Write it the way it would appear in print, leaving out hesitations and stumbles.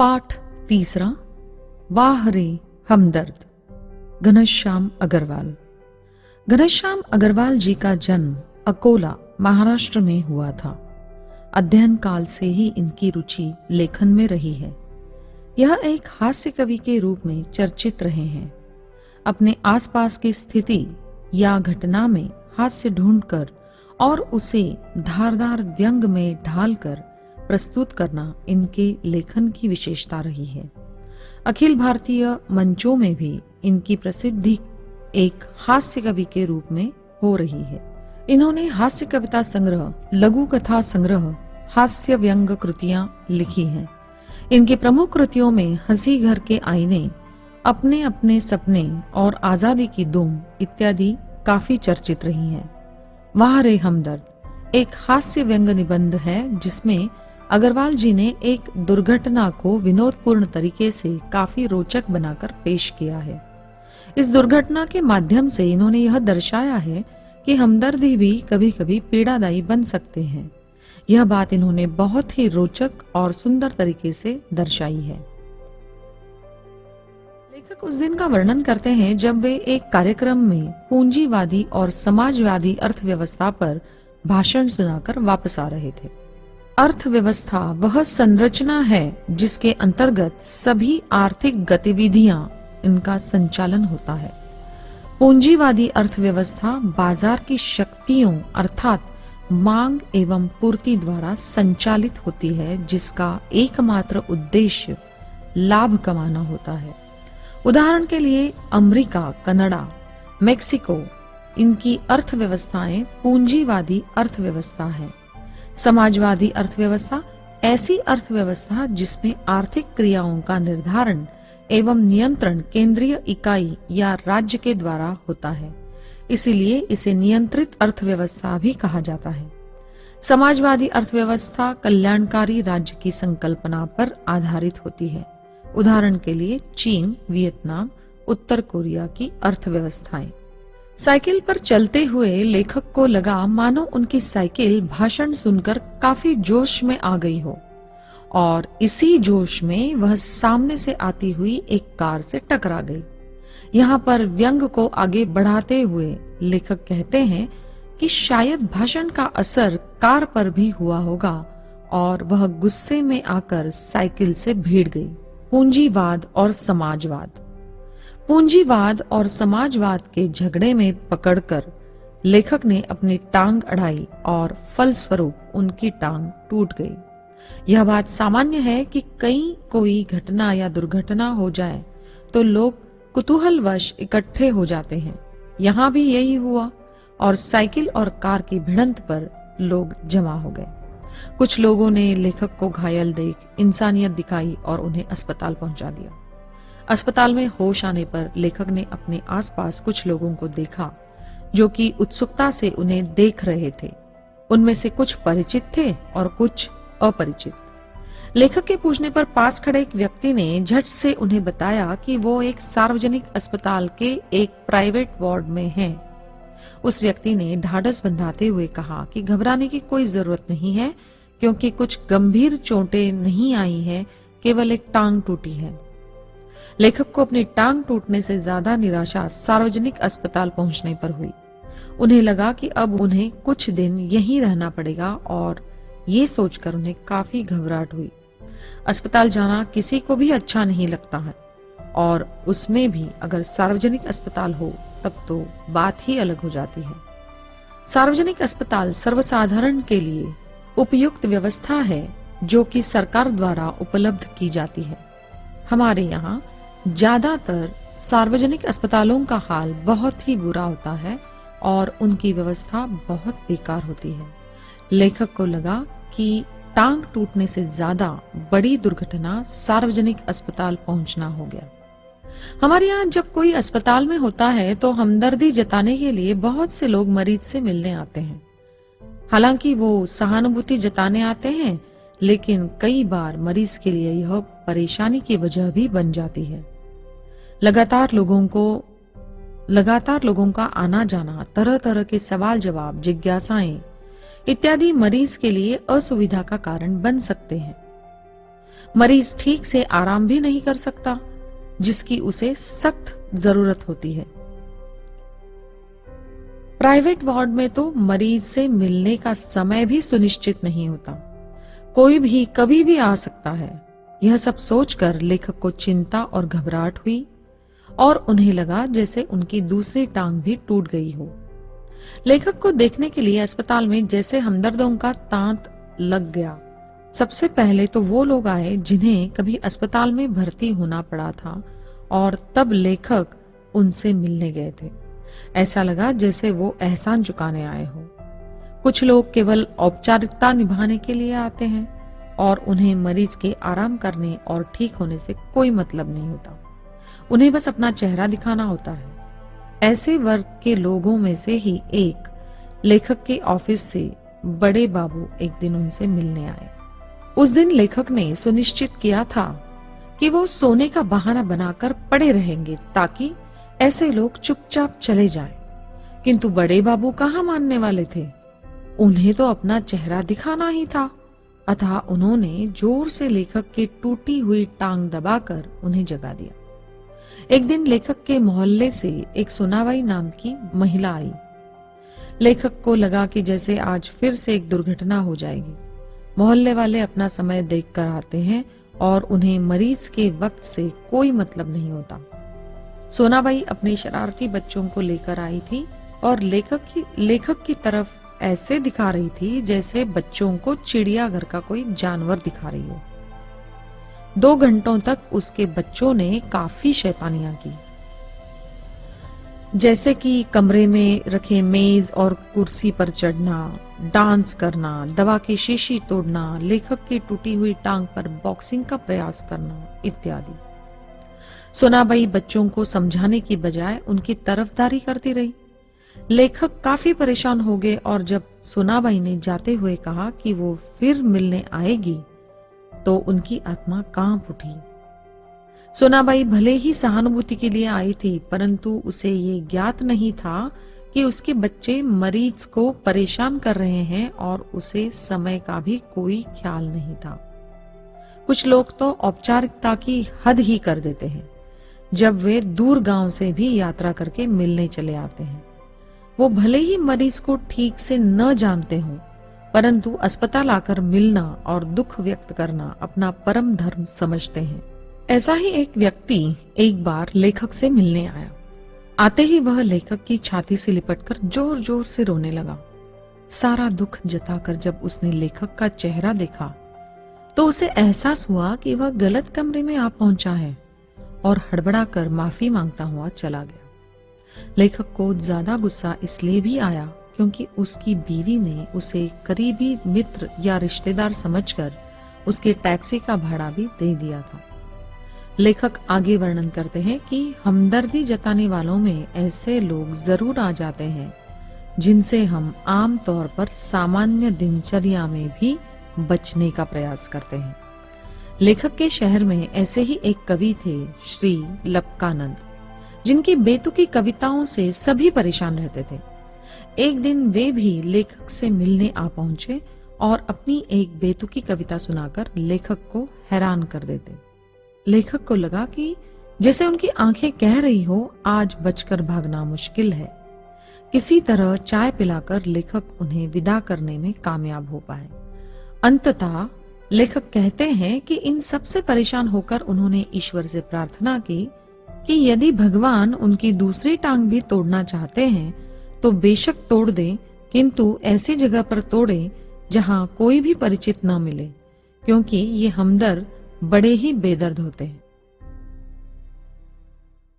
पाठ तीसरा। वाह रे हमदर्द। घनश्याम अग्रवाल। घनश्याम अग्रवाल जी का जन्म अकोला, महाराष्ट्र में हुआ था। अध्ययन काल से ही इनकी रुचि लेखन में रही है। यह एक हास्य कवि के रूप में चर्चित रहे हैं। अपने आसपास की स्थिति या घटना में हास्य ढूंढकर और उसे धारदार व्यंग में ढालकर प्रस्तुत करना इनके लेखन की विशेषता रही है। अखिल भारतीय मंचों में भी इनकी प्रसिद्धि एक हास्य कवि के रूप में हो रही है। इन्होंने हास्य कविता संग्रह, लघु कथा संग्रह, हास्य व्यंग कृतियां लिखी हैं। इनकी प्रमुख कृतियों में हंसी घर के आईने, अपने अपने सपने और आजादी की दुम इत्यादि काफी चर्चित रही हैं। वाह रे हमदर्द एक हास्य व्यंग निबंध है जिसमें अग्रवाल जी ने एक दुर्घटना को विनोदपूर्ण तरीके से काफी रोचक बनाकर पेश किया है। इस दुर्घटना के माध्यम से इन्होंने यह दर्शाया है कि हमदर्दी भी कभी कभी पीड़ादायी बन सकते हैं। यह बात इन्होंने बहुत ही रोचक और सुंदर तरीके से दर्शाई है। लेखक उस दिन का वर्णन करते हैं जब वे एक कार्यक्रम में पूंजीवादी और समाजवादी अर्थव्यवस्था पर भाषण सुनाकर वापस आ रहे थे। अर्थव्यवस्था वह संरचना है जिसके अंतर्गत सभी आर्थिक गतिविधियां इनका संचालन होता है। पूंजीवादी अर्थव्यवस्था बाजार की शक्तियों अर्थात मांग एवं पूर्ति द्वारा संचालित होती है, जिसका एकमात्र उद्देश्य लाभ कमाना होता है। उदाहरण के लिए अमेरिका, कनाडा, मेक्सिको, इनकी अर्थव्यवस्थाएं पूंजीवादी अर्थव्यवस्था है। समाजवादी अर्थव्यवस्था ऐसी अर्थव्यवस्था जिसमें आर्थिक क्रियाओं का निर्धारण एवं नियंत्रण केंद्रीय इकाई या राज्य के द्वारा होता है, इसीलिए इसे नियंत्रित अर्थव्यवस्था भी कहा जाता है। समाजवादी अर्थव्यवस्था कल्याणकारी राज्य की संकल्पना पर आधारित होती है। उदाहरण के लिए चीन, वियतनाम, उत्तर कोरिया की अर्थव्यवस्थाएं। साइकिल पर चलते हुए लेखक को लगा मानो उनकी साइकिल भाषण सुनकर काफी जोश में आ गई हो और इसी जोश में वह सामने से आती हुई एक कार से टकरा गई। यहाँ पर व्यंग को आगे बढ़ाते हुए लेखक कहते हैं कि शायद भाषण का असर कार पर भी हुआ होगा और वह गुस्से में आकर साइकिल से भीड़ गई। पूंजीवाद और समाजवाद। पूंजीवाद और समाजवाद के झगड़े में पकड़कर लेखक ने अपनी टांग अड़ाई और फलस्वरूप उनकी टांग टूट गई। यह बात सामान्य है कि कोई घटना या दुर्घटना हो जाए तो लोग कुतूहलवश इकट्ठे हो जाते हैं। यहाँ भी यही हुआ और साइकिल और कार की भिड़ंत पर लोग जमा हो गए। कुछ लोगों ने लेखक को घायल देख इंसानियत दिखाई और उन्हें अस्पताल पहुंचा दिया। अस्पताल में होश आने पर लेखक ने अपने आसपास कुछ लोगों को देखा जो कि उत्सुकता से उन्हें देख रहे थे। उनमें से कुछ परिचित थे और कुछ अपरिचित। लेखक के पूछने पर पास खड़े एक व्यक्ति ने झट से उन्हें बताया कि वो एक सार्वजनिक अस्पताल के एक प्राइवेट वार्ड में हैं। उस व्यक्ति ने ढाढ़स बंधाते हुए कहा कि घबराने की कोई जरूरत नहीं है, क्योंकि कुछ गंभीर चोटें नहीं आई है, केवल एक टांग टूटी है। लेखक को अपनी टांग टूटने से ज्यादा निराशा सार्वजनिक अस्पताल पहुंचने पर हुई। उन्हें लगा कि अब उन्हें कुछ दिन यहीं रहना पड़ेगा और ये सोचकर उन्हें काफी घबराहट हुई। अस्पताल जाना किसी को भी अच्छा नहीं लगता है और उसमें भी अगर सार्वजनिक अस्पताल हो तब तो बात ही अलग हो जाती है। सार्वजनिक अस्पताल सर्वसाधारण के लिए उपयुक्त व्यवस्था है जो कि सरकार द्वारा उपलब्ध की जाती है। हमारे यहाँ ज्यादातर सार्वजनिक अस्पतालों का हाल बहुत ही बुरा होता है और उनकी व्यवस्था बहुत बेकार होती है। लेखक को लगा कि टांग टूटने से ज्यादा बड़ी दुर्घटना सार्वजनिक अस्पताल पहुंचना हो गया। हमारे यहाँ जब कोई अस्पताल में होता है तो हमदर्दी जताने के लिए बहुत से लोग मरीज से मिलने आते हैं। हालांकि वो सहानुभूति जताने आते हैं, लेकिन कई बार मरीज के लिए यह परेशानी की वजह भी बन जाती है। लगातार लोगों का आना जाना, तरह तरह के सवाल जवाब, जिज्ञासाएं इत्यादि मरीज के लिए असुविधा का कारण बन सकते हैं। मरीज ठीक से आराम भी नहीं कर सकता, जिसकी उसे सख्त जरूरत होती है। प्राइवेट वार्ड में तो मरीज से मिलने का समय भी सुनिश्चित नहीं होता, कोई भी कभी भी आ सकता है। यह सब सोचकर लेखक को चिंता और घबराहट हुई और उन्हें लगा जैसे उनकी दूसरी टांग भी टूट गई हो। लेखक को देखने के लिए अस्पताल में जैसे हमदर्दों का तांत लग गया। सबसे पहले तो वो लोग आए जिन्हें कभी अस्पताल में भर्ती होना पड़ा था और तब लेखक उनसे मिलने गए थे। ऐसा लगा जैसे वो एहसान चुकाने आए हो। कुछ लोग केवल औपचारिकता निभाने के लिए आते हैं और उन्हें मरीज के आराम करने और ठीक होने से कोई मतलब नहीं होता, उन्हें बस अपना चेहरा दिखाना होता है। ऐसे वर्ग के लोगों में से ही एक लेखक के ऑफिस से बड़े बाबू एक दिन उनसे मिलने आए। उस दिन लेखक ने सुनिश्चित किया था कि वो सोने का बहाना बनाकर पड़े रहेंगे ताकि ऐसे लोग चुपचाप चले जाएं। किंतु बड़े बाबू कहाँ मानने वाले थे, उन्हें तो अपना चेहरा दिखाना ही था। अतः उन्होंने जोर से लेखक की टूटी हुई टांग दबाकर उन्हें जगा दिया। एक दिन लेखक के मोहल्ले से एक सोनाबाई नाम की महिला आई। लेखक को लगा कि जैसे आज फिर से एक दुर्घटना हो जाएगी। मोहल्ले वाले अपना समय देखकर आते हैं और उन्हें मरीज के वक्त से कोई मतलब नहीं होता। सोनाबाई अपने शरारती बच्चों को लेकर आई थी और लेखक की तरफ ऐसे दिखा रही थी जैसे बच्चों को चिड़ियाघर का कोई जानवर दिखा रही हो। 2 घंटों तक उसके बच्चों ने काफी शैतानियां की, जैसे कि कमरे में रखे मेज और कुर्सी पर चढ़ना, डांस करना, दवा की शीशी तोड़ना, लेखक की टूटी हुई टांग पर बॉक्सिंग का प्रयास करना इत्यादि। सोनाबाई बच्चों को समझाने की बजाय उनकी तरफदारी करती रही। लेखक काफी परेशान हो गए और जब सोनाबाई ने जाते हुए कहा कि वो फिर मिलने आएगी तो उनकी आत्मा कांप उठी। सोनाबाई भले ही सहानुभूति के लिए आई थी, परंतु उसे ये ज्ञात नहीं था कि उसके बच्चे मरीज को परेशान कर रहे हैं और उसे समय का भी कोई ख्याल नहीं था। कुछ लोग तो औपचारिकता की हद ही कर देते हैं जब वे दूर गांव से भी यात्रा करके मिलने चले आते हैं। वो भले ही मरीज को ठीक से न जानते हों, परंतु अस्पताल आकर मिलना और दुख व्यक्त करना अपना परम धर्म समझते हैं। ऐसा ही एक व्यक्ति एक बार लेखक से मिलने आया। आते ही वह लेखक की छाती से लिपटकर जोर जोर से रोने लगा। सारा दुख जताकर जब उसने लेखक का चेहरा देखा तो उसे एहसास हुआ कि वह गलत कमरे में आ पहुंचा है और हड़बड़ाकर माफी मांगता हुआ चला गया। लेखक को ज्यादा गुस्सा इसलिए भी आया क्योंकि उसकी बीवी ने उसे करीबी मित्र या रिश्तेदार समझकर उसके टैक्सी का भाड़ा भी दे दिया था। लेखक आगे वर्णन करते हैं कि हमदर्दी जताने वालों में ऐसे लोग जरूर आ जाते हैं जिनसे हम आम तौर पर सामान्य दिनचर्या में भी बचने का प्रयास करते हैं। लेखक के शहर में ऐसे ही एक कवि थे, श्री लपकानंद, जिनकी बेतुकी कविताओं से सभी परेशान रहते थे। एक दिन वे भी लेखक से मिलने आ पहुंचे और अपनी एक बेतुकी कविता सुनाकर लेखक को हैरान कर देते। लेखक को लगा कि जैसे उनकी आंखें कह रही हो, आज बचकर भागना मुश्किल है। किसी तरह चाय पिलाकर लेखक उन्हें विदा करने में कामयाब हो पाए। अंततः लेखक कहते हैं कि इन सब से परेशान होकर उन्होंने ईश्वर से प्रार्थना की कि यदि भगवान उनकी दूसरी टांग भी तोड़ना चाहते हैं तो बेशक तोड़ दें, किंतु ऐसी जगह पर तोड़ें जहां कोई भी परिचित न मिले, क्योंकि ये हमदर्द बड़े ही बेदर्द होते हैं।